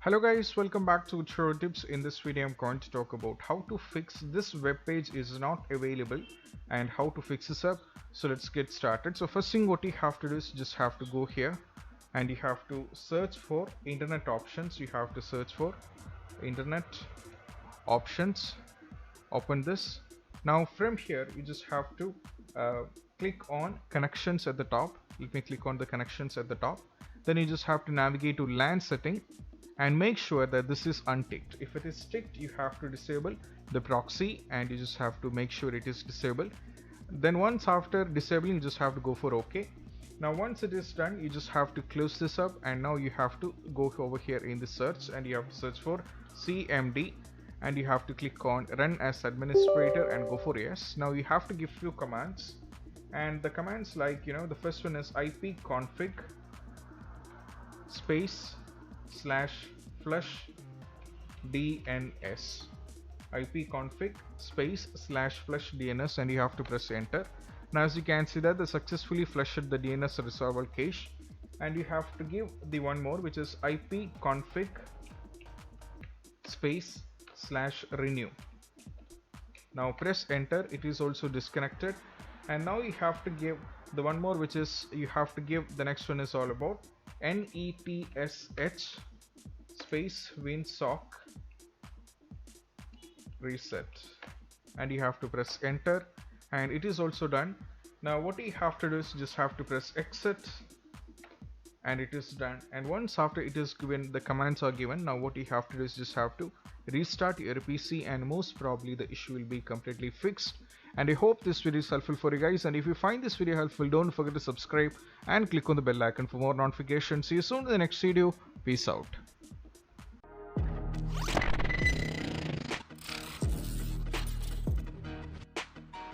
Hello guys, welcome back to Tutorial Tips. In this video I'm going to talk about how to fix this web page is not available and how to fix this up. So let's get started. So first thing what you have to do is just have to go here and you have to search for internet options. You have to search for internet options. Open this. Now from here you just have to click on connections at the top. Let me click on the connections at the top. Then you just have to navigate to LAN setting and make sure that this is unticked. If it is ticked, you have to disable the proxy and you just have to make sure it is disabled. Then once after disabling, you just have to go for OK. Now once it is done, you just have to close this up and now you have to go over here in the search and you have to search for CMD and you have to click on run as administrator and go for yes. Now you have to give few commands, and the commands like the first one is ipconfig space /flush DNS, ipconfig space /flush DNS, and you have to press enter. Now as you can see that they successfully flushed the DNS resolver cache, and you have to give the one more, which is ipconfig space /renew. Now press enter. It is also disconnected, and now you have to give the one more, which is you have to give the next one is all about netsh space winsock reset, and you have to press enter, and it is also done. Now what you have to do is just have to press exit, and it is done. And once after it is given, the commands are given, now what you have to do is just have to restart your PC and most probably the issue will be completely fixed. And I hope this video is helpful for you guys, and if you find this video helpful, don't forget to subscribe and click on the bell icon for more notifications. See you soon in the next video. Peace out.